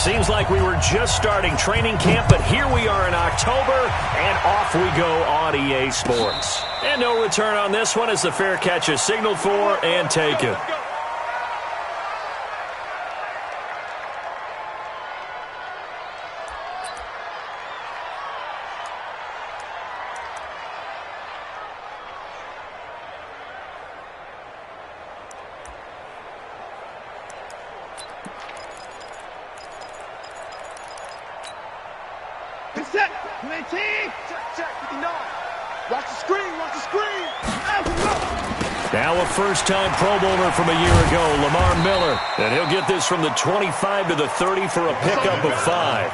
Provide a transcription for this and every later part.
Seems like we were just starting training camp, but here we are in October, and off we go on EA Sports. And no return on this one as the fair catch is signaled for and taken. Set, check, 59. Watch the screen, watch the screen. Now a first-time Pro Bowler from a year ago, Lamar Miller. And he'll get this from the 25 to the 30 for a pickup of 5.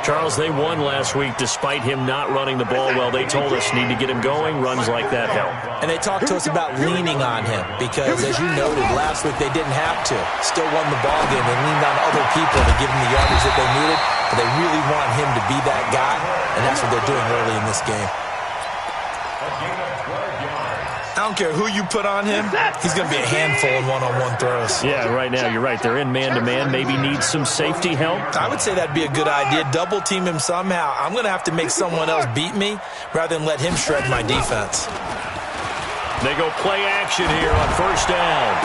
Charles, they won last week despite him not running the ball well. They told us need to get him going. Runs like that help. And they talked to us about leaning on him because, as you noted, last week they didn't have to. Still won the ball game. They leaned on other people to give him the yardage that they needed. But they really want him to be that guy, and that's what they're doing early in this game. I don't care who you put on him, he's going to be a handful in one-on-one throws. Yeah, right now, you're right. They're in man-to-man. Maybe needs some safety help. I would say that'd be a good idea. Double team him somehow. I'm going to have to make someone else beat me rather than let him shred my defense. They go play action here on first down.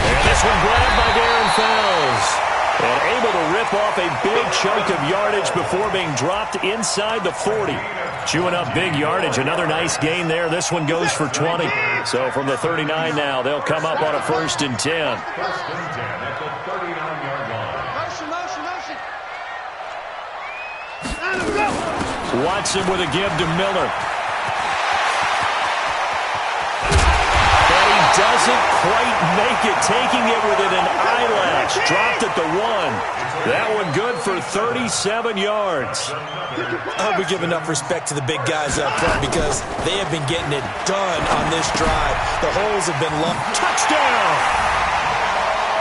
And this one grabbed by Darren Fells. And able to rip off a big chunk of yardage before being dropped inside the 40. Chewing up big yardage. Another nice gain there. This one goes for 20. So from the 39 now, they'll come up on a 1st and 10. First and 10 at the 39-yard line. Watson with a give to Miller. Doesn't quite make it, taking it within an eyelash. Dropped at the 1. That one good for 37 yards. I hope we give enough respect to the big guys up front because they have been getting it done on this drive. The holes have been lumped. Touchdown!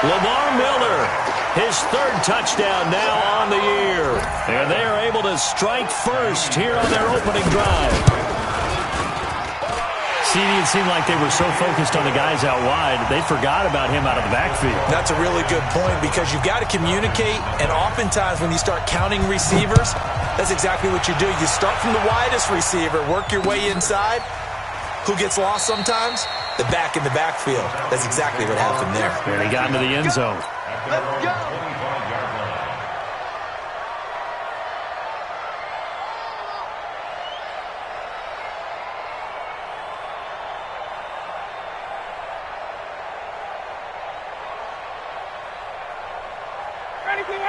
Lamar Miller, his 3rd touchdown now on the year. And they are able to strike first here on their opening drive. CD, it seemed like they were so focused on the guys out wide, they forgot about him out of the backfield. That's a really good point because you've got to communicate, and oftentimes when you start counting receivers, that's exactly what you do. You start from the widest receiver, work your way inside. Who gets lost sometimes? The back in the backfield. That's exactly what happened there. And he got into the end zone. Let's go.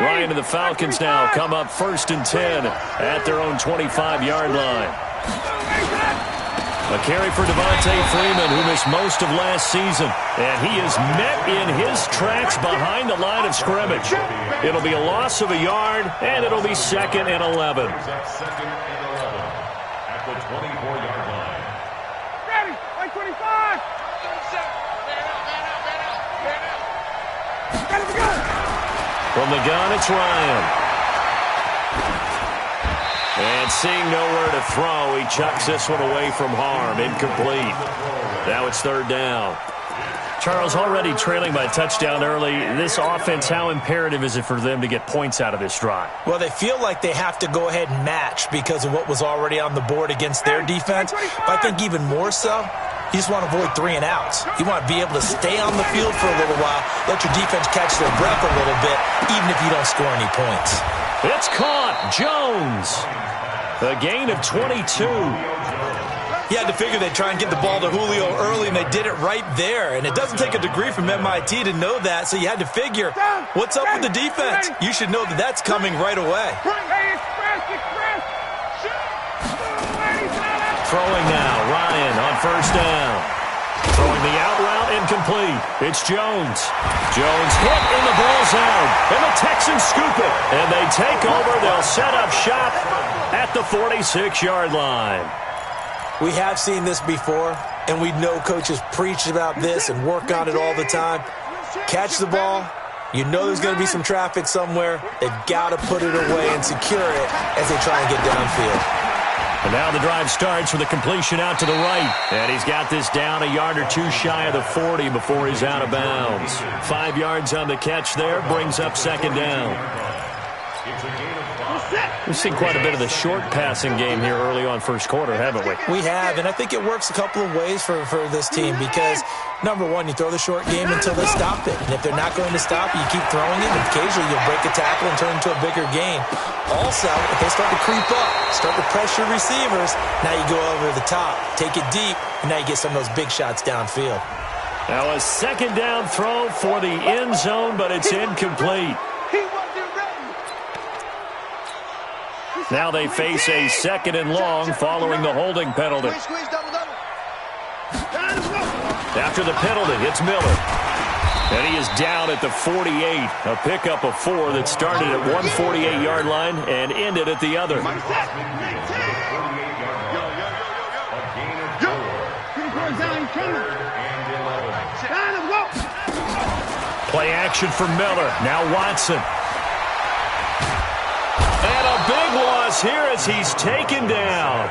Ryan and the Falcons now come up 1st and 10 at their own 25-yard line. A carry for Devontae Freeman, who missed most of last season. And he is met in his tracks behind the line of scrimmage. It'll be a loss of a yard, and it'll be 2nd and 11. At the 24-yard line. Ready, like 25. From the gun, it's Ryan. And seeing nowhere to throw, he chucks this one away from harm. Incomplete. Now it's 3rd down. Charles, already trailing by a touchdown early. This offense, how imperative is it for them to get points out of this drive? Well, they feel like they have to go ahead and match because of what was already on the board against their defense. But I think even more so, you just want to avoid 3 and outs. You want to be able to stay on the field for a little while, let your defense catch their breath a little bit, even if you don't score any points. It's caught. Jones. A gain of 22. You had to figure they'd try and get the ball to Julio early, and they did it right there. And it doesn't take a degree from MIT to know that, so you had to figure, what's up with the defense? You should know that that's coming right away. Throwing now, Ryan on 1st down. Throwing the out route, incomplete. It's Jones. Jones hit in the ball zone, and the Texans scoop it. And they take over. They'll set up shop at the 46-yard line. We have seen this before, and we know coaches preach about this and work on it all the time. Catch the ball. You know there's going to be some traffic somewhere. They've got to put it away and secure it as they try and get downfield. And now the drive starts with a completion out to the right. And he's got this down a yard or two shy of the 40 before he's out of bounds. 5 yards on the catch there, brings up second down. We've seen quite a bit of the short passing game here early on first quarter, haven't we? We have, and I think it works a couple of ways for this team because, number one, you throw the short game until they stop it. And if they're not going to stop you, keep throwing it, and occasionally you'll break a tackle and turn into a bigger gain. Also, if they start to creep up, start to pressure receivers, now you go over the top, take it deep, and now you get some of those big shots downfield. Now a second down throw for the end zone, but it's incomplete. Now they face a second and long following the holding penalty. After the penalty, it's Miller. And he is down at the 48. A pickup of 4 that started at one 48-yard line and ended at the other. Play action for Miller. Now Watson. And a big loss here as he's taken down.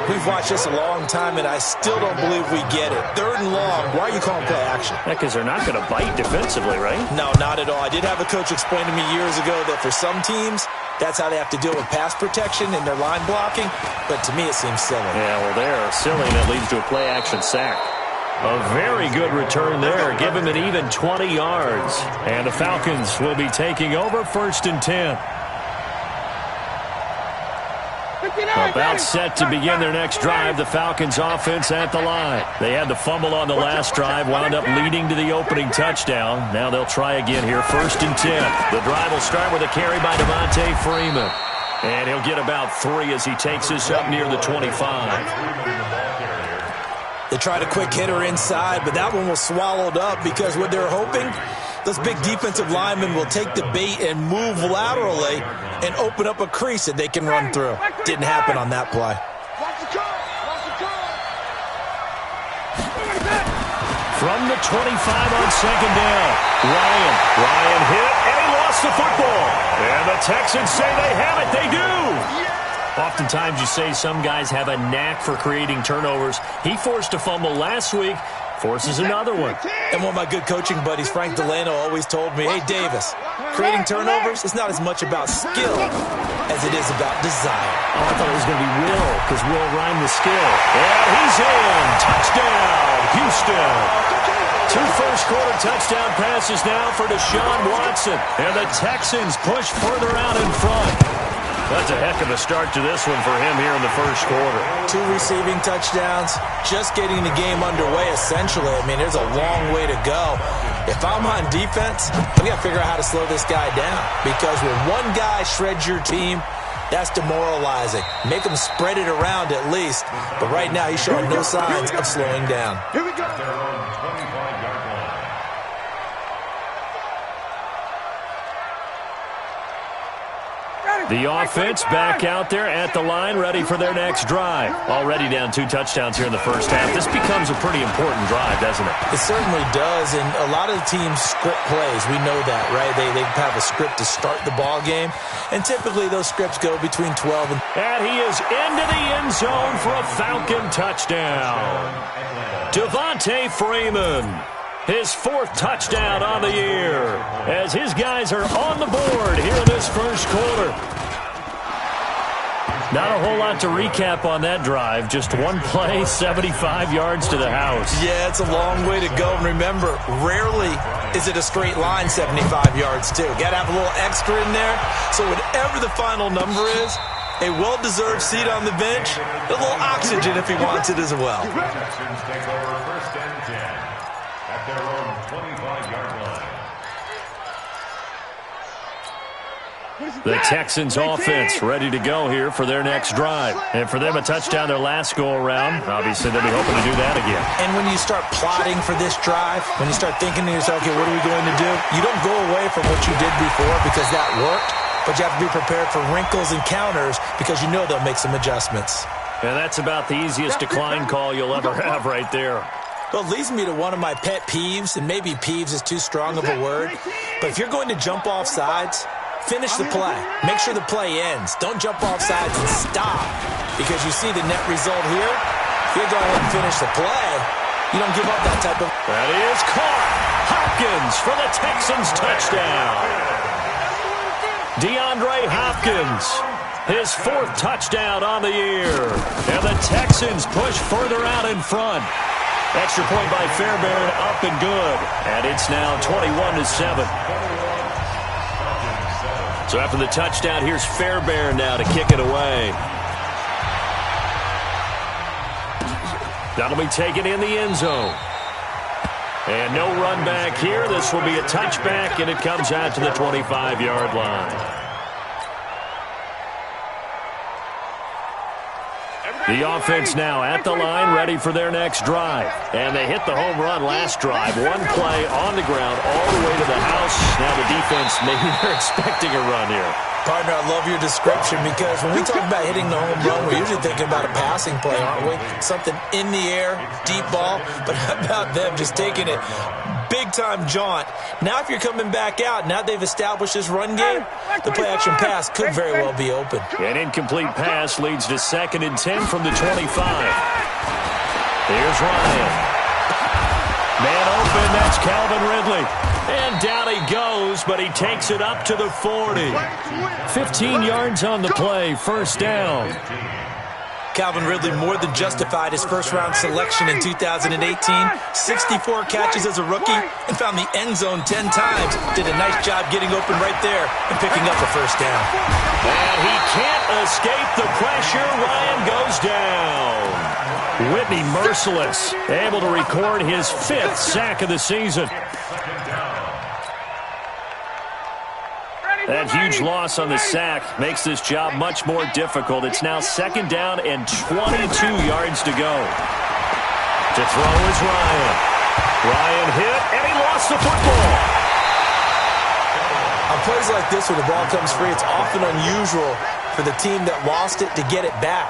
We've watched this a long time, and I still don't believe we get it. 3rd and long. Why are you calling play action? Because they're not going to bite defensively, right? No, not at all. I did have a coach explain to me years ago that for some teams, that's how they have to deal with pass protection and their line blocking. But to me, it seems silly. Yeah, well, they're silly, and that leads to a play action sack. A very good return there. Give him an even 20 yards. And the Falcons will be taking over 1st and 10. About set to begin their next drive, the Falcons offense at the line. They had the fumble on the last drive, wound up leading to the opening touchdown. Now they'll try again here, 1st and 10. The drive will start with a carry by Devontae Freeman. And he'll get about 3 as he takes this up near the 25. They tried a quick hitter inside, but that one was swallowed up because what they're hoping, those big defensive linemen will take the bait and move laterally and open up a crease that they can run through. Didn't happen on that play. From the 25 on second down, Ryan hit, and he lost the football. And the Texans say they have it. They do. Oftentimes you say some guys have a knack for creating turnovers. He forced a fumble last week, forces another one. And one of my good coaching buddies, Frank Delano, always told me, hey, Davis, creating turnovers is not as much about skill as it is about desire. Oh, I thought it was going to be Will, because Will rhymed with skill. And he's in. Touchdown, Houston. 2 first-quarter touchdown passes now for Deshaun Watson. And the Texans push further out in front. That's a heck of a start to this one for him here in the first quarter. 2 receiving touchdowns, just getting the game underway, essentially. I mean, there's a long way to go. If I'm on defense, we got to figure out how to slow this guy down. Because when one guy shreds your team, that's demoralizing. Make him spread it around at least. But right now, he's showing no signs of slowing down. Here we go. The offense back out there at the line, ready for their next drive. Already down 2 touchdowns here in the first half. This becomes a pretty important drive, doesn't it? It certainly does, and a lot of the teams script plays. We know that, right? They have a script to start the ball game, and typically those scripts go between 12 and... And he is into the end zone for a Falcon touchdown. Devontae Freeman. His 4th touchdown on the year as his guys are on the board here in this first quarter. Not a whole lot to recap on that drive. Just one play, 75 yards to the house. Yeah, it's a long way to go. And remember, rarely is it a straight line 75 yards, too. Got to have a little extra in there. So whatever the final number is, a well-deserved seat on the bench, a little oxygen if he wants it as well. Texans take over 1st and 10 at their own 25-yard line. The Texans offense ready to go here for their next drive. And for them, a touchdown their last go-around. Obviously, they'll be hoping to do that again. And when you start plotting for this drive, when you start thinking to yourself, okay, what are we going to do? You don't go away from what you did before because that worked, but you have to be prepared for wrinkles and counters because you know they'll make some adjustments. And that's about the easiest decline call you'll ever have right there. Well, it leads me to one of my pet peeves, and maybe peeves is too strong of a word, but if you're going to jump off sides, Finish the play. Make sure the play ends. Don't jump off sides and stop. Because you see the net result here. If you go ahead and finish the play, you don't give up that type of... That is caught. Hopkins for the Texans touchdown. DeAndre Hopkins, his 4th touchdown on the year. And the Texans push further out in front. Extra point by Fairbairn, up and good. And it's now 21-7. So after the touchdown, here's Fairbairn now to kick it away. That'll be taken in the end zone. And no run back here. This will be a touchback, and it comes out to the 25-yard line. The offense now at the line, ready for their next drive. And they hit the home run last drive. One play on the ground all the way to the house. Now the defense, maybe they're expecting a run here. Partner, I love your description because when we talk about hitting the home run, we're usually thinking about a passing play, aren't we? Something in the air, deep ball. But how about them just taking it big-time jaunt? Now if you're coming back out, now they've established this run game, the play-action pass could very well be open. An incomplete pass leads to 2nd and 10 from the 25. Here's Ryan. Man open, that's Calvin Ridley. And down he goes, but he takes it up to the 40. 15 yards on the play, 1st down. Calvin Ridley more than justified his first-round selection in 2018. 64 catches as a rookie and found the end zone 10 times. Did a nice job getting open right there and picking up a 1st down. And he can't escape the pressure. Ryan goes down. Whitney merciless, able to record his 5th sack of the season. That huge loss on the sack makes this job much more difficult. It's now 2nd down and 22 yards to go. To throw is Ryan. Ryan hit, and he lost the football. On plays like this where the ball comes free, it's often unusual for the team that lost it to get it back.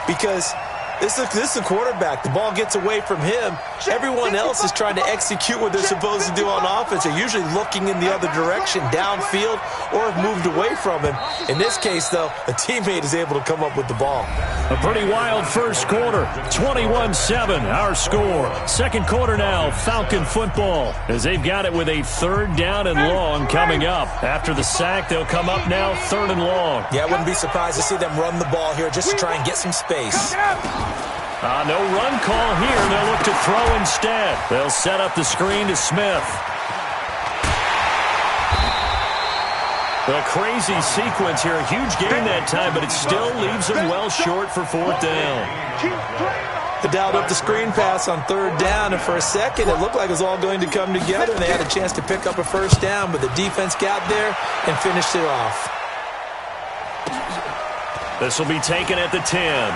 Because this is a quarterback. The ball gets away from him. Everyone else is trying to execute what they're supposed to do on offense. They're usually looking in the other direction, downfield, or have moved away from him. In this case, though, a teammate is able to come up with the ball. A pretty wild first quarter. 21-7, our score. 2nd quarter now, Falcon football. As they've got it with a 3rd down and long coming up. After the sack, they'll come up now 3rd and long. Yeah, I wouldn't be surprised to see them run the ball here just to try and get some space. No run call here. They'll look to throw instead. They'll set up the screen to Smith. A crazy sequence here. A huge gain that time, but it still leaves them well short for 4th down. They dialed up the screen pass on 3rd down, and for a second it looked like it was all going to come together, and they had a chance to pick up a 1st down, but the defense got there and finished it off. This will be taken at the 10.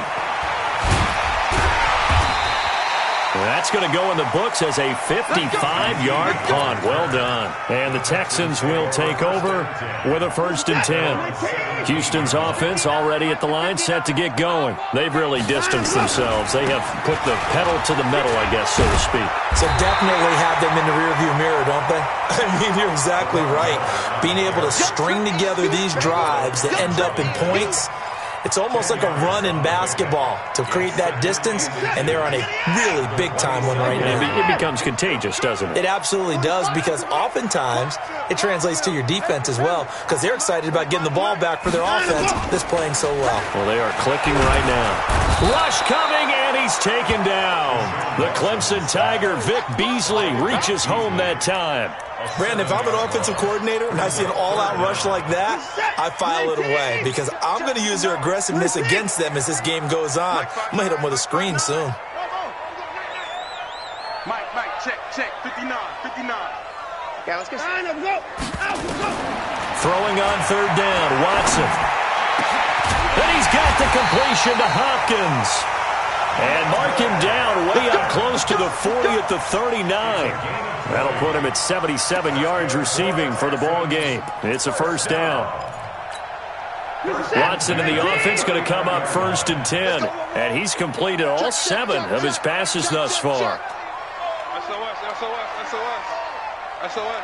That's going to go in the books as a 55-yard punt. Well done. And the Texans will take over with a 1st and 10. Houston's offense already at the line, set to get going. They've really distanced themselves. They have put the pedal to the metal, I guess, so to speak. So definitely have them in the rearview mirror, don't they? I mean, you're exactly right. Being able to string together these drives that end up in points, it's almost like a run in basketball to create that distance, and they're on a really big-time one right now. It becomes contagious, doesn't it? It absolutely does, because oftentimes it translates to your defense as well, because they're excited about getting the ball back for their offense that's playing so well. Well, they are clicking right now. Rush coming, and he's taken down. The Clemson Tiger, Vic Beasley, reaches home that time. Brandon, if I'm an offensive coordinator and I see an all-out rush like that, I file it away because I'm going to use their aggressiveness against them as this game goes on. I'm going to hit them with a screen soon. Mike, check, 59. Okay, let's get started. Throwing on 3rd down, Watson. And he's got the completion to Hopkins. And mark him down way up close to the 40 at the 39. That'll put him at 77 yards receiving for the ball game. It's a 1st down. Watson and the offense going to come up 1st and 10. And he's completed all 7 of his passes thus far. SOS.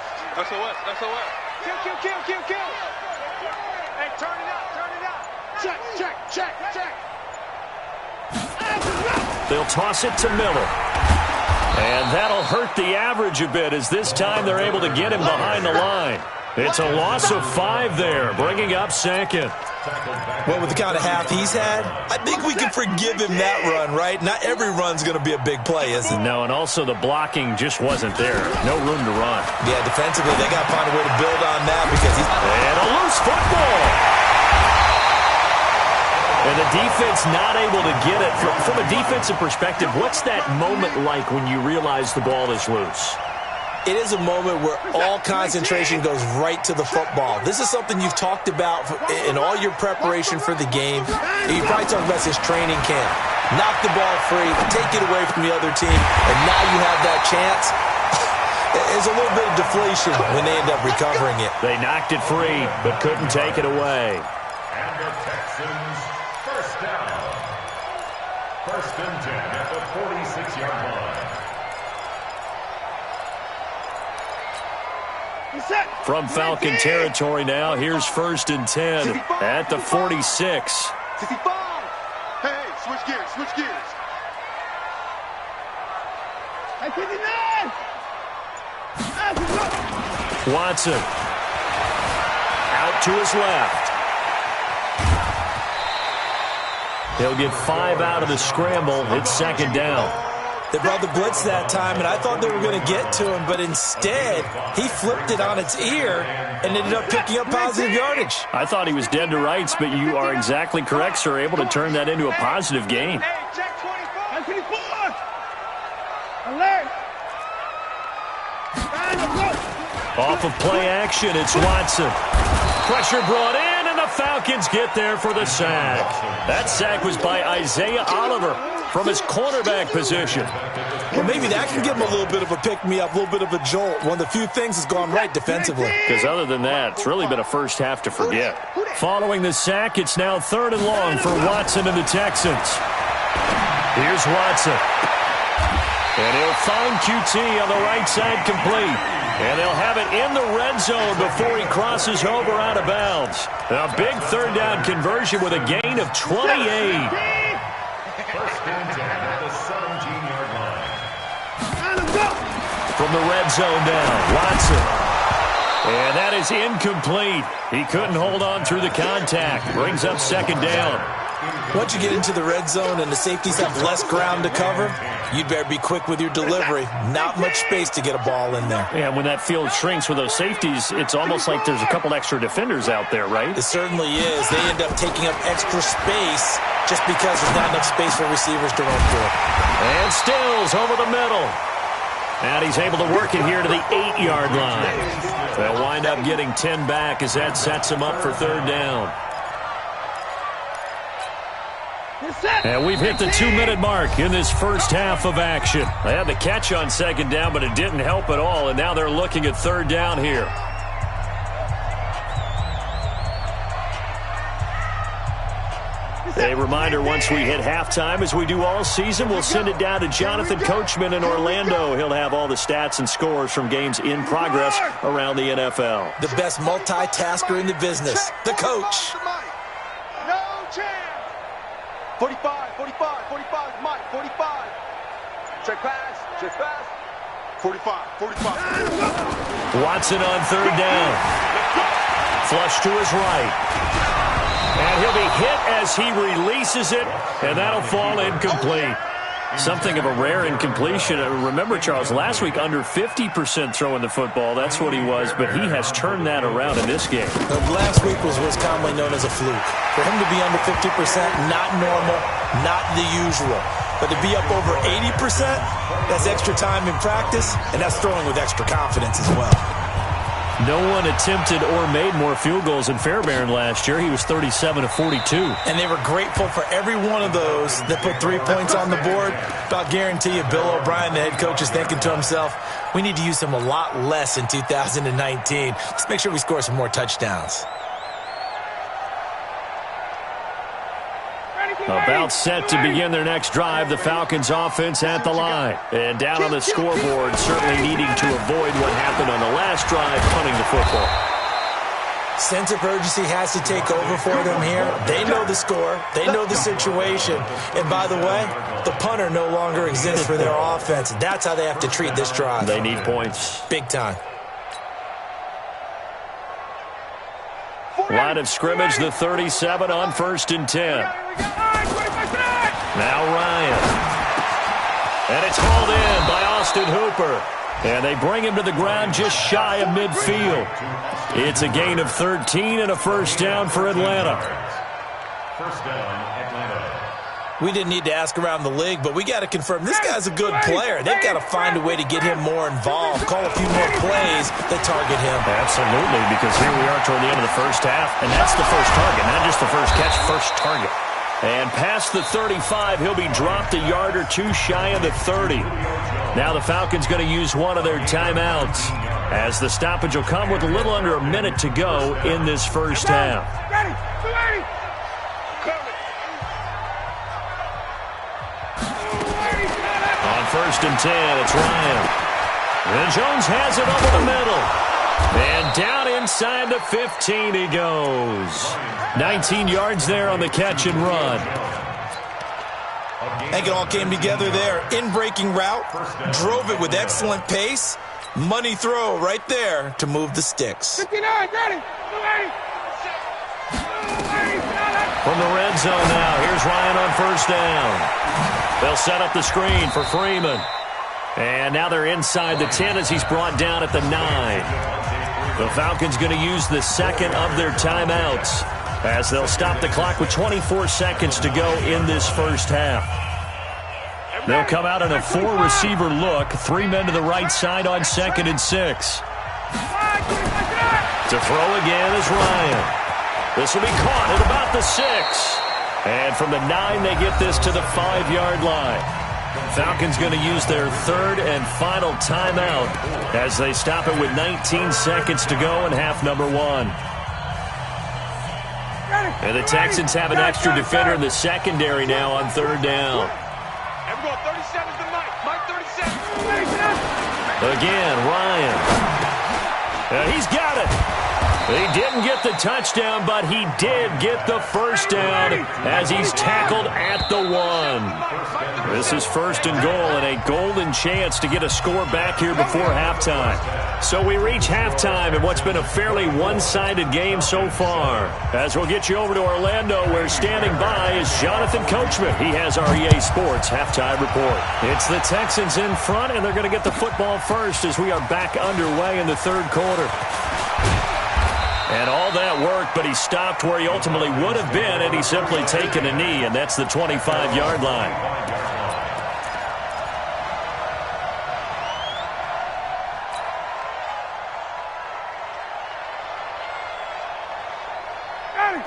Kill. Hey, turn it up, turn it up. Check, check, check, check. They'll toss it to Miller. And that'll hurt the average a bit as this time they're able to get him behind the line. It's a loss of 5 there, bringing up second. Well, with the kind of half he's had, I think we can forgive him that run, right? Not every run's going to be a big play, is it? No, and also the blocking just wasn't there. No room to run. Yeah, defensively, they got to find a way to build on that because he's... And a loose football. And the defense not able to get it. From a defensive perspective, what's that moment like when you realize the ball is loose? It is a moment where all concentration goes right to the football. This is something you've talked about in all your preparation for the game. You probably talked about this training camp. Knock the ball free, take it away from the other team, and now you have that chance. There's a little bit of deflation when they end up recovering it. They knocked it free, but couldn't take it away. And the Texans, first down. 1st and 10 at the 46-yard line. From Falcon territory now, here's 1st and 10 at the 46. 65. Hey, switch gears, switch gears. Hey, 59. Watson out to his left. He'll get 5 out of the scramble. It's 2nd down. They brought the blitz that time, and I thought they were going to get to him, but instead, he flipped it on its ear and ended up picking up positive yardage. I thought he was dead to rights, but you are exactly correct, sir. Able to turn that into a positive gain. Hey, check 24. 24. Alert. Off of play action, it's Watson. Pressure brought in, and the Falcons get there for the sack. That sack was by Isaiah Oliver from his cornerback position. Well, maybe that can give him a little bit of a pick-me-up, a little bit of a jolt. One of the few things that's gone right defensively. Because other than that, it's really been a first half to forget. Following the sack, it's now 3rd and long for Watson and the Texans. Here's Watson. And he'll find QT on the right side complete. And they'll have it in the red zone before he crosses over out of bounds. A big 3rd down conversion with a gain of 28. 1st and 10 at the 17-yard line. From the red zone down, Watson. And that is incomplete. He couldn't hold on through the contact. Brings up 2nd down. Once you get into the red zone and the safeties have less ground to cover, you'd better be quick with your delivery. Not much space to get a ball in there. Yeah, when that field shrinks with those safeties, it's almost like there's a couple extra defenders out there, right? It certainly is. They end up taking up extra space just because there's not enough space for receivers to run through. And Stills over the middle. And he's able to work it here to the 8-yard line. They'll wind up getting 10 back as that sets him up for 3rd down. And we've hit the 2-minute mark in this first half of action. They had the catch on 2nd down, but it didn't help at all, and now they're looking at 3rd down here. A reminder, once we hit halftime, as we do all season, we'll send it down to Jonathan Coachman in Orlando. He'll have all the stats and scores from games in progress around the NFL. The best multitasker in the business, the coach. No chance. 45, 45, 45, Mike, 45. Check pass, 45, 45. Watson on 3rd down. Flush to his right. And he'll be hit as he releases it, and that'll fall incomplete. Something of a rare incompletion. Remember, Charles, last week under 50% throwing the football. That's what he was, but he has turned that around in this game. Last week was what's commonly known as a fluke. For him to be under 50%, not normal, not the usual. But to be up over 80%, that's extra time in practice, and that's throwing with extra confidence as well. No one attempted or made more field goals than Fairbairn last year. He was 37 of 42. And they were grateful for every one of those that put 3 points on the board. I'll guarantee you Bill O'Brien, the head coach, is thinking to himself, we need to use him a lot less in 2019. Let's make sure we score some more touchdowns. About set to begin their next drive, the Falcons offense at the line. And down on the scoreboard, certainly needing to avoid what happened on the last drive, punting the football. Sense of urgency has to take over for them here. They know the score. They know the situation. And by the way, the punter no longer exists for their offense. That's how they have to treat this drive. They need points. Big time. Line of scrimmage, the 37 on 1st and 10. Now Ryan. And it's hauled in by Austin Hooper. And they bring him to the ground just shy of midfield. It's a gain of 13 and a first down for Atlanta. First down, Atlanta. We didn't need to ask around the league, but we got to confirm this guy's a good player. They've got to find a way to get him more involved, call a few more plays that target him. Absolutely, because here we are toward the end of the first half, and that's the first target, not just the first catch, first target. And past the 35, he'll be dropped a yard or two shy of the 30. Now the Falcons going to use one of their timeouts, as the stoppage will come with a little under a minute to go in this first half. On 1st and 10, it's Ryan. And Jones has it over the middle. And down inside the 15 he goes. 19 yards there on the catch and run. I think it all came together there. In-breaking route, drove it with excellent pace. Money throw right there to move the sticks. 59, ready. From the red zone now, here's Ryan on 1st down. They'll set up the screen for Freeman. And now they're inside the 10 as he's brought down at the 9. The Falcons going to use the second of their timeouts, as they'll stop the clock with 24 seconds to go in this first half. They'll come out in a 4-receiver look, 3 men to the right side on 2nd and 6. To throw again is Ryan. This will be caught at about the 6. And from the 9, they get this to the 5-yard line. Falcons going to use their third and final timeout as they stop it with 19 seconds to go in half number 1. And the Texans have an extra defender in the secondary now on 3rd down. Again, Ryan. He's got it. He didn't get the touchdown, but he did get the first down as he's tackled at the 1. This is 1st and goal and a golden chance to get a score back here before halftime. So we reach halftime in what's been a fairly one-sided game so far. As we'll get you over to Orlando, where standing by is Jonathan Coachman. He has our EA Sports halftime report. It's the Texans in front, and they're going to get the football first as we are back underway in the 3rd quarter. And all that work, but he stopped where he ultimately would have been had he simply taken a knee, and that's the 25-yard line.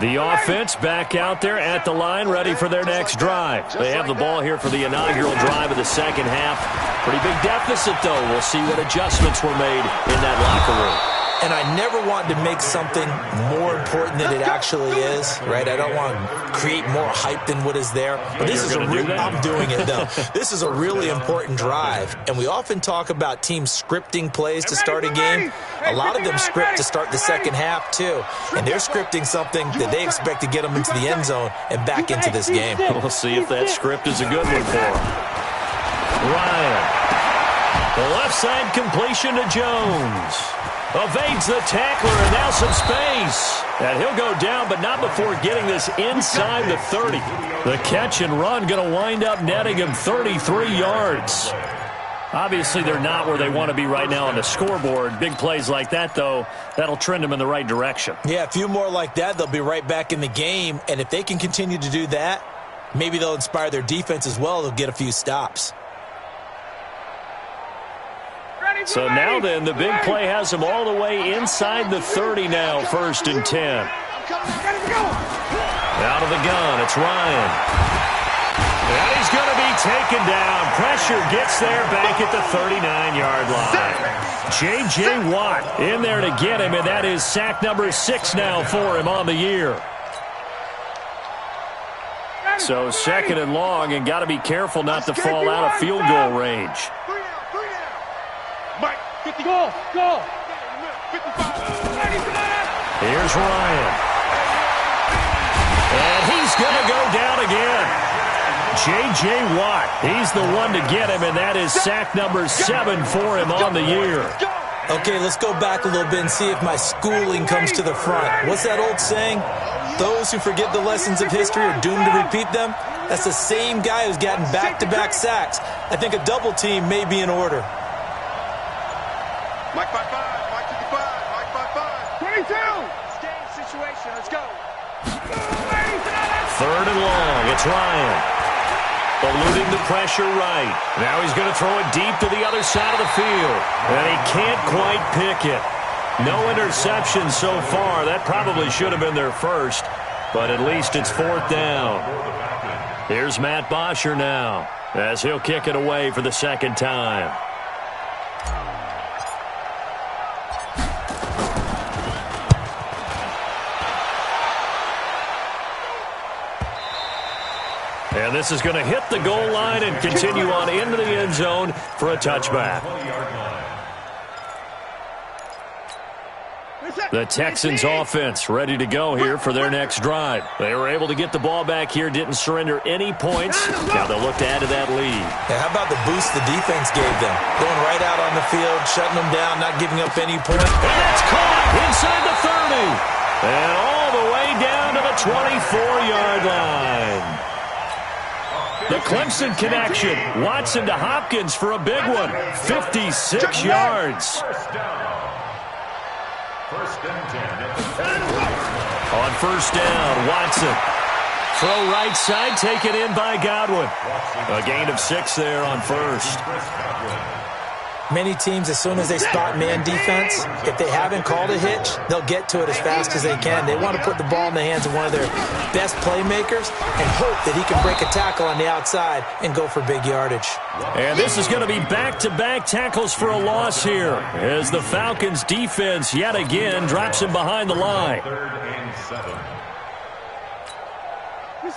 The offense back out there at the line, ready for their next drive. They have the ball here for the inaugural drive of the second half. Pretty big deficit, though. We'll see what adjustments were made in that locker room. And I never want to make something more important than it actually is, right? I don't want to create more hype than what is there. But this is I'm doing it, though. This is a really important drive. And we often talk about teams scripting plays to start a game. A lot of them script to start the second half, too. And they're scripting something that they expect to get them into the end zone and back into this game. We'll see if that script is a good one for them. Ryan. The left side completion to Jones. Evades the tackler, and now some space. And he'll go down, but not before getting this inside the 30. The catch and run going to wind up netting him 33 yards. Obviously, they're not where they want to be right now on the scoreboard. Big plays like that, though, that'll trend them in the right direction. Yeah, a few more like that, they'll be right back in the game. And if they can continue to do that, maybe they'll inspire their defense as well. They'll get a few stops. So now then, the big play has him all the way inside the 30 now, 1st and 10. Out of the gun, it's Ryan. And he's going to be taken down. Pressure gets there back at the 39-yard line. J.J. Watt in there to get him, and that is sack number 6 now for him on the year. So 2nd and long, and got to be careful not to fall out of field goal range. Here's Ryan. And he's going to go down again. J.J. Watt, he's the one to get him, and that is sack number 7 for him on the year. Okay, let's go back a little bit and see if my schooling comes to the front. What's that old saying? Those who forget the lessons of history are doomed to repeat them. That's the same guy who's gotten back-to-back sacks. I think a double team may be in order. Mike 5-5, Mike 55, Mike 5-5. 22! Game situation, let's go. 3rd and long, it's Ryan. Eluding the pressure right. Now he's going to throw it deep to the other side of the field. And he can't quite pick it. No interception so far. That probably should have been their first. But at least it's 4th down. Here's Matt Bosher now, as he'll kick it away for the 2nd time. And this is going to hit the goal line and continue on into the end zone for a touchback. The Texans offense ready to go here for their next drive. They were able to get the ball back here, didn't surrender any points. Now they'll look to add to that lead. Yeah, how about the boost the defense gave them? Going right out on the field, shutting them down, not giving up any points. And that's caught inside the 30. And all the way down to the 24-yard line. The Clemson connection. Watson to Hopkins for a big one. 56 yards. On 1st down, Watson. Throw right side, taken in by Godwin. A gain of 6 there on 1st. Many teams, as soon as they spot man defense, if they haven't called a hitch, they'll get to it as fast as they can. They want to put the ball in the hands of one of their best playmakers and hope that he can break a tackle on the outside and go for big yardage. And this is going to be back-to-back tackles for a loss here as the Falcons defense yet again drops him behind the line.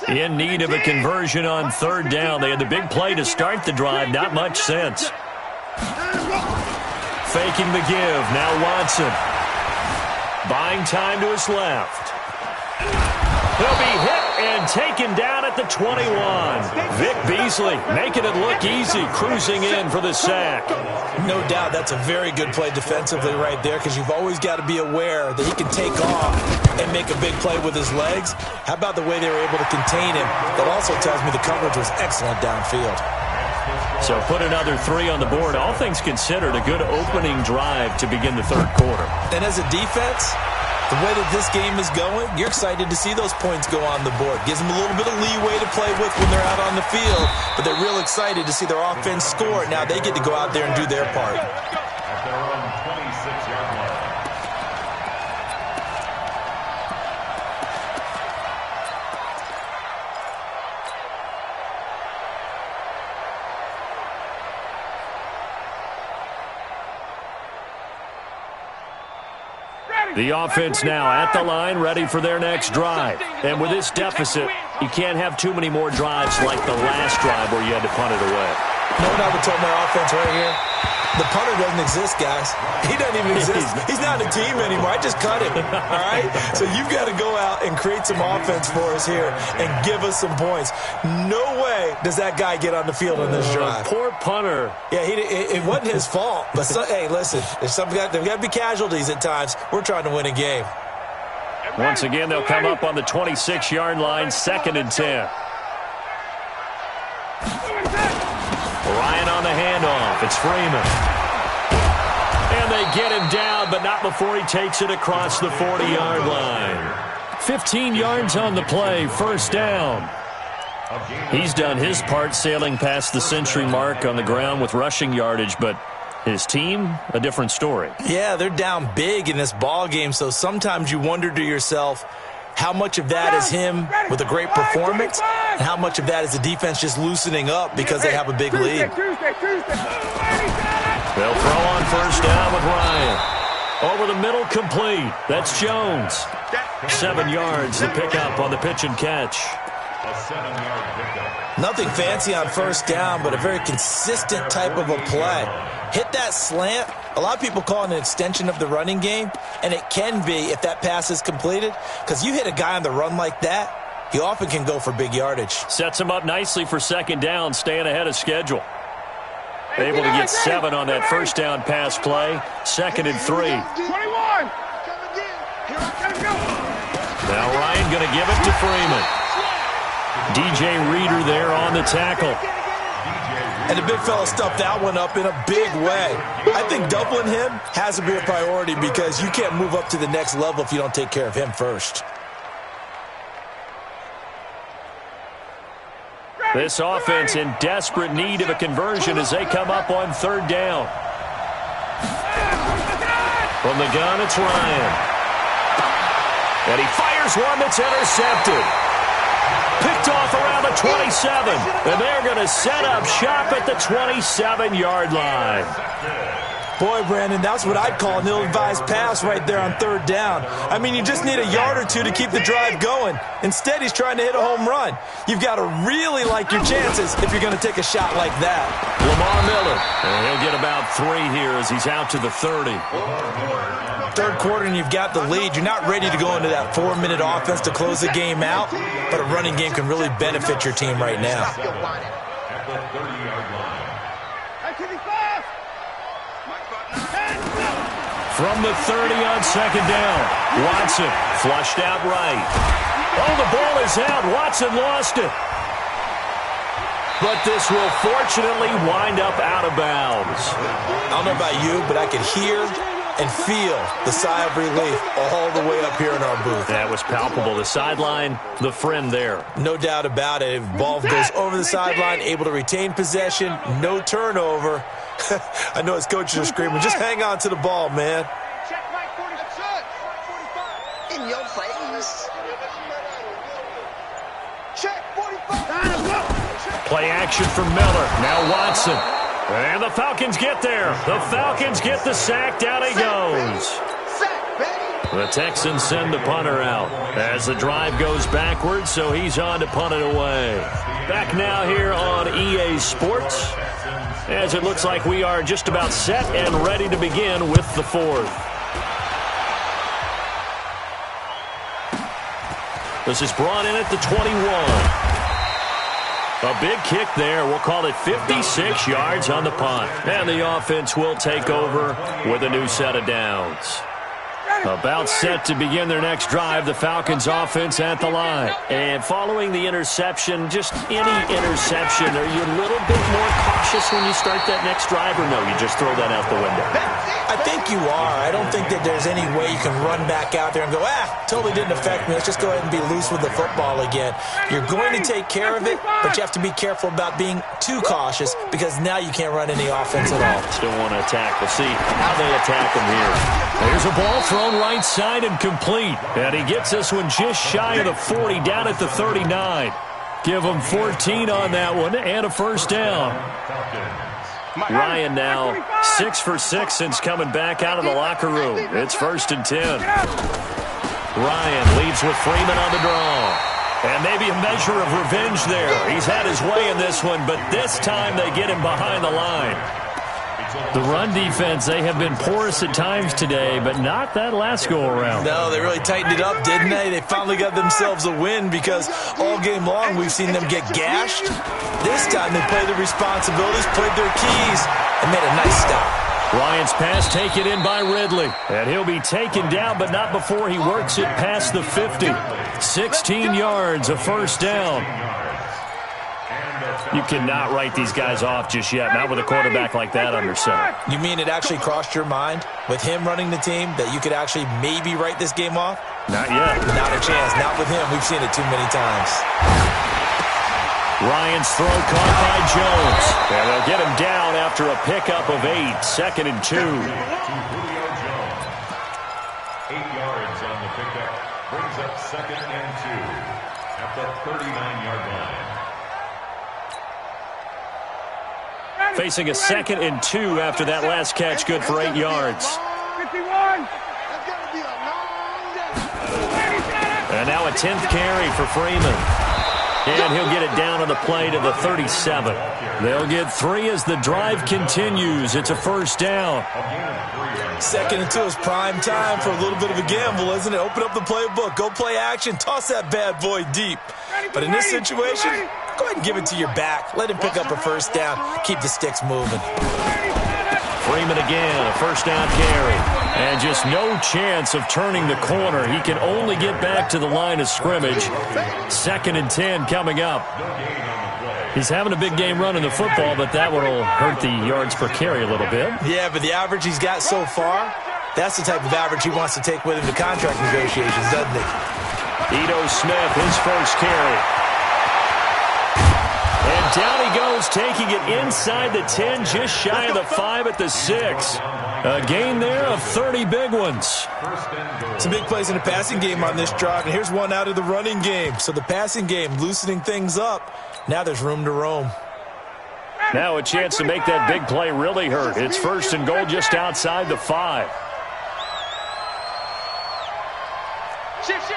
In need of a conversion on 3rd down. They had the big play to start the drive. Not much sense. Faking the give. Now Watson. Buying time to his left. He'll be hit and taken down at the 21. Vic Beasley making it look easy, cruising in for the sack. No doubt that's a very good play defensively right there, because you've always got to be aware that he can take off and make a big play with his legs. How about the way they were able to contain him? That also tells me the coverage was excellent downfield. So put another 3 on the board. All things considered, a good opening drive to begin the 3rd quarter. And as a defense, the way that this game is going, you're excited to see those points go on the board. Gives them a little bit of leeway to play with when they're out on the field, but they're real excited to see their offense score. Now they get to go out there and do their part. At their own 26-yard line. The offense now at the line, ready for their next drive. And with this deficit, you can't have too many more drives like the last drive where you had to punt it away. You know what I would tell my offense right here? The punter doesn't exist, guys. He doesn't even exist. He's not a team anymore. I just cut him, all right? So you've got to go out and create some offense for us here and give us some points. No way does that guy get on the field on this drive. Poor punter. Yeah, it wasn't his fault. But, hey, listen, there's got to be casualties at times. We're trying to win a game. Once again, they'll come up on the 26-yard line, 2nd and 10. Ryan on the handoff. It's Freeman. And they get him down, but not before he takes it across the 40-yard line. 15 yards on the play, 1st down. He's done his part sailing past the century mark on the ground with rushing yardage, but his team, a different story. Yeah, they're down big in this ball game, so sometimes you wonder to yourself, how much of that is him with a great performance, and how much of that is the defense just loosening up because they have a big lead. They'll throw on 1st down with Ryan. Over the middle, complete. That's Jones. 7 yards, the pickup on the pitch and catch. A 7-yard pickup. Nothing fancy on first down, but a very consistent type of a play. Hit that slant. A lot of people call it an extension of the running game, and it can be if that pass is completed, because you hit a guy on the run like that, he often can go for big yardage. Sets him up nicely for second down, staying ahead of schedule. Able to get 7 on that first down pass play. 2nd and 3. 21. Now Ryan going to give it to Freeman. DJ Reader there on the tackle. And the big fella stuffed that one up in a big way. I think doubling him has to be a priority because you can't move up to the next level if you don't take care of him first. This offense in desperate need of a conversion as they come up on 3rd down. From the gun, it's Ryan. And he fires one that's intercepted. Picked off around the 27. And they're going to set up shop at the 27-yard line. Boy, Brandon, that's what I'd call an ill-advised pass right there on 3rd down. I mean, you just need a yard or two to keep the drive going. Instead, he's trying to hit a home run. You've got to really like your chances if you're going to take a shot like that. Lamar Miller. And he'll get about 3 here as he's out to the 30. 3rd quarter and you've got the lead. You're not ready to go into that 4-minute offense to close the game out, but a running game can really benefit your team right now. At the 30-yard line. From the 30 on 2nd down. Watson flushed out right. Oh, the ball is out. Watson lost it. But this will fortunately wind up out of bounds. I don't know about you, but I could hear and feel the sigh of relief all the way up here in our booth. That was palpable. The sideline, the friend there. No doubt about it. If ball goes over the sideline, able to retain possession, no turnover. I know his coaches are screaming, just hang on to the ball, man. Check Mike 45. In your face. Check 45. Play action from Miller. Now Watson. And the Falcons get there. The Falcons get the sack. Down he goes. The Texans send the punter out as the drive goes backwards, so he's on to punt it away. Back now here on EA Sports, as it looks like we are just about set and ready to begin with the 4th. This is brought in at the 21. A big kick there. We'll call it 56 yards on the punt. And the offense will take over with a new set of downs. About set to begin their next drive, the Falcons offense at the line. And following the interception, just any interception, are you a little bit more cautious when you start that next drive, or no, you just throw that out the window? I think you are. I don't think that there's any way you can run back out there and go, totally didn't affect me. Let's just go ahead and be loose with the football again. You're going to take care of it, but you have to be careful about being too cautious because now you can't run any offense at all. Still want to attack. We'll see how they attack them here. There's a ball thrown right side and complete. And he gets this one just shy of the 40, down at the 39. Give him 14 on that one and a first down. Ryan now 6 for 6 since coming back out of the locker room. It's 1st and 10. Ryan leads with Freeman on the draw. And maybe a measure of revenge there. He's had his way in this one, but this time they get him behind the line. The run defense, they have been porous at times today, but not that last go-around. No, they really tightened it up, didn't they? They finally got themselves a win because all game long we've seen them get gashed. This time they played their responsibilities, played their keys, and made a nice stop. Ryan's pass taken in by Ridley. And he'll be taken down, but not before he works it past the 50. 16 yards, a first down. You cannot write these guys off just yet, not with a quarterback like that under center. You mean it actually crossed your mind with him running the team that you could actually maybe write this game off? Not yet. Not a chance. Not with him. We've seen it too many times. Ryan's throw caught by Jones. And they'll get him down after a pickup of 8. 2nd and 2. 8 yards on the pickup. Brings up 2nd and 2 at the 39-yard line. Facing a 2nd and 2 after that last catch, good for 8 yards. 51. And now a 10th carry for Freeman. And he'll get it down on the play to the 37. They'll get 3 as the drive continues. It's a first down. 2nd and 2 is prime time for a little bit of a gamble, isn't it? Open up the playbook, go play action, toss that bad boy deep. But in this situation, go ahead and give it to your back. Let him pick up a first down. Keep the sticks moving. Freeman again, a first down carry. And just no chance of turning the corner. He can only get back to the line of scrimmage. 2nd and 10 coming up. He's having a big game running the football, but that one will hurt the yards per carry a little bit. Yeah, but the average he's got so far, that's the type of average he wants to take with him to contract negotiations, doesn't he? Ito Smith, his first carry. And down he goes, taking it inside the 10, just shy of the 5 at the 6. A gain there of 30 big ones. Some big plays in the passing game on this drive, and here's one out of the running game. So the passing game loosening things up. Now there's room to roam. Now a chance to make that big play really hurt. It's 1st and goal just outside the 5. Shift.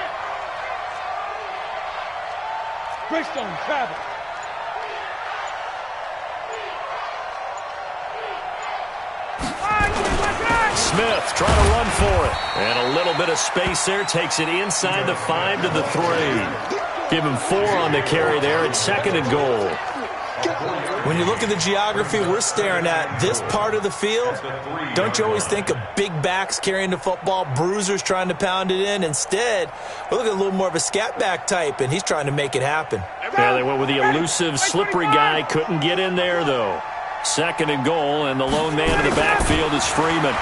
Greystone travel. Smith trying to run for it. And a little bit of space there. Takes it inside the 5 to the 3. Give him 4 on the carry there. It's 2nd and goal. When you look at the geography we're staring at, this part of the field, don't you always think of big backs carrying the football, bruisers trying to pound it in? Instead, we're looking at a little more of a scat back type, and he's trying to make it happen. Yeah, they went with the elusive, slippery guy. Couldn't get in there, though. 2nd and goal, and the lone man in the backfield is Freeman.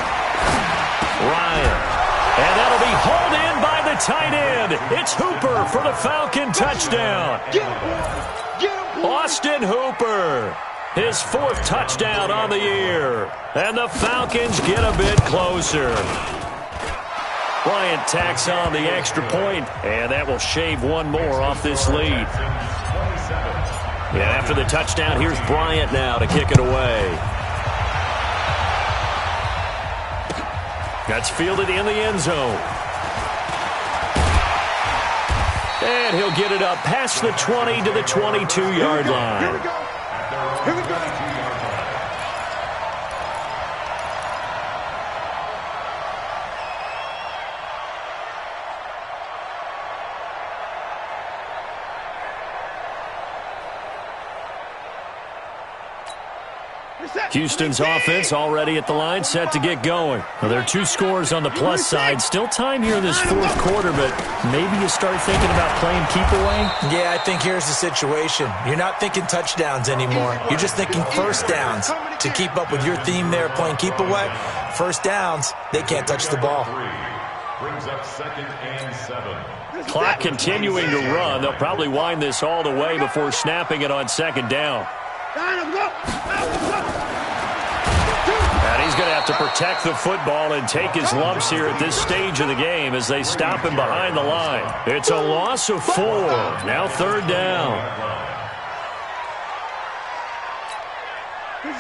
Ryan. And that'll be hauled in by the tight end. It's Hooper for the Falcon touchdown. Austin Hooper, his 4th touchdown on the year. And the Falcons get a bit closer. Bryant tacks on the extra point, and that will shave one more off this lead. Yeah, after the touchdown, here's Bryant now to kick it away. That's fielded in the end zone. And he'll get it up past the 20 to the 22-yard line. Here we go. Houston's offense already at the line, set to get going. Well, there are 2 scores on the plus side. Still time here in this 4th quarter, but maybe you start thinking about playing keep away? Yeah, I think here's the situation. You're not thinking touchdowns anymore. You're just thinking first downs. To keep up with your theme there, playing keep away, first downs, they can't touch the ball. Brings up 2nd and 7. Clock continuing to run. They'll probably wind this all the way before snapping it on 2nd down. And he's going to have to protect the football and take his lumps here at this stage of the game as they stop him behind the line. It's a loss of 4. Now 3rd down.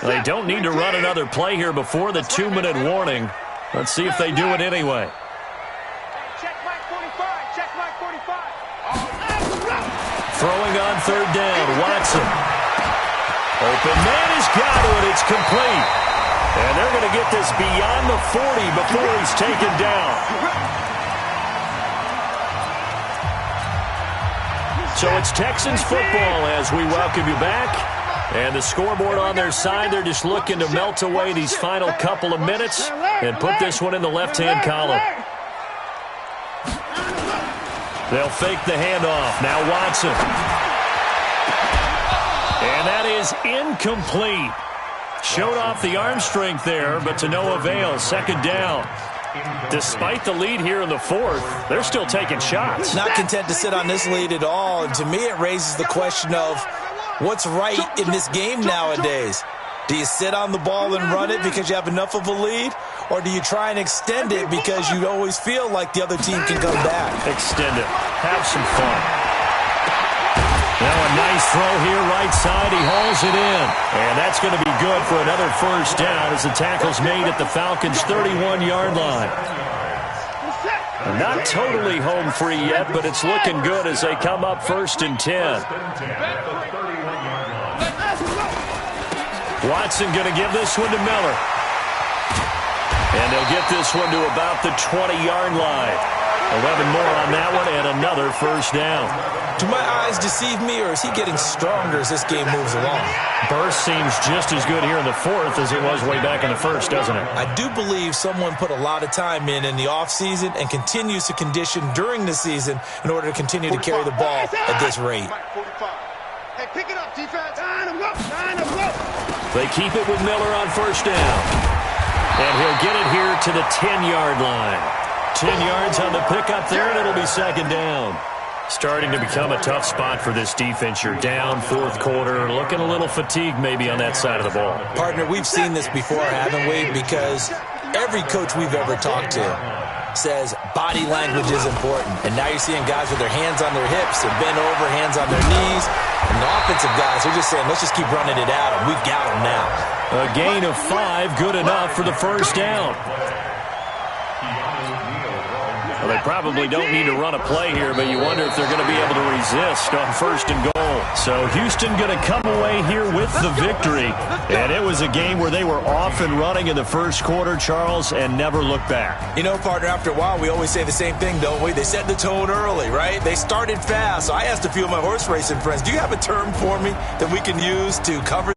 They don't need to run another play here before the 2-minute warning. Let's see if they do it anyway. Check mark 45. Check mark 45. Throwing on 3rd down, Watson. Open man has got it. It's complete. And they're going to get this beyond the 40 before he's taken down. So it's Texans football as we welcome you back. And the scoreboard on their side, they're just looking to melt away these final couple of minutes and put this one in the left-hand column. They'll fake the handoff. Now Watson. And that is incomplete. Showed off the arm strength there, but to no avail. 2nd down. Despite the lead here in the 4th, they're still taking shots. Not content to sit on this lead at all. And to me, it raises the question of what's right in this game nowadays. Do you sit on the ball and run it because you have enough of a lead? Or do you try and extend it because you always feel like the other team can come back? Extend it. Have some fun. Now a nice throw here, right side. He hauls it in. And that's going to be good for another first down as the tackle's made at the Falcons' 31-yard line. Not totally home free yet, but it's looking good as they come up 1st and 10. Watson going to give this one to Miller. And they'll get this one to about the 20-yard line. 11 more on that one and another first down. Do my eyes deceive me, or is he getting stronger as this game moves along? Burst seems just as good here in the 4th as it was way back in the 1st, doesn't it? I do believe someone put a lot of time in the offseason and continues to condition during the season in order to continue to carry the ball at this rate. Hey, pick it up, defense. Line him up. Line him up. They keep it with Miller on first down. And he'll get it here to the 10-yard line. 10 yards on the pickup there, and it'll be 2nd down. Starting to become a tough spot for this defense. You're down 4th quarter, looking a little fatigued maybe on that side of the ball. Partner, we've seen this before, haven't we? Because every coach we've ever talked to says body language is important. And now you're seeing guys with their hands on their hips and bent over, hands on their knees. And the offensive guys are just saying, let's just keep running it at them. We've got them now. A gain of 5, good enough for the first down. Well, they probably don't need to run a play here, but you wonder if they're going to be able to resist on 1st and goal. So Houston going to come away here with the victory. And it was a game where they were off and running in the 1st quarter, Charles, and never looked back. You know, partner, after a while, we always say the same thing, don't we? They set the tone early, right? They started fast. So I asked a few of my horse racing friends, do you have a term for me that we can use to cover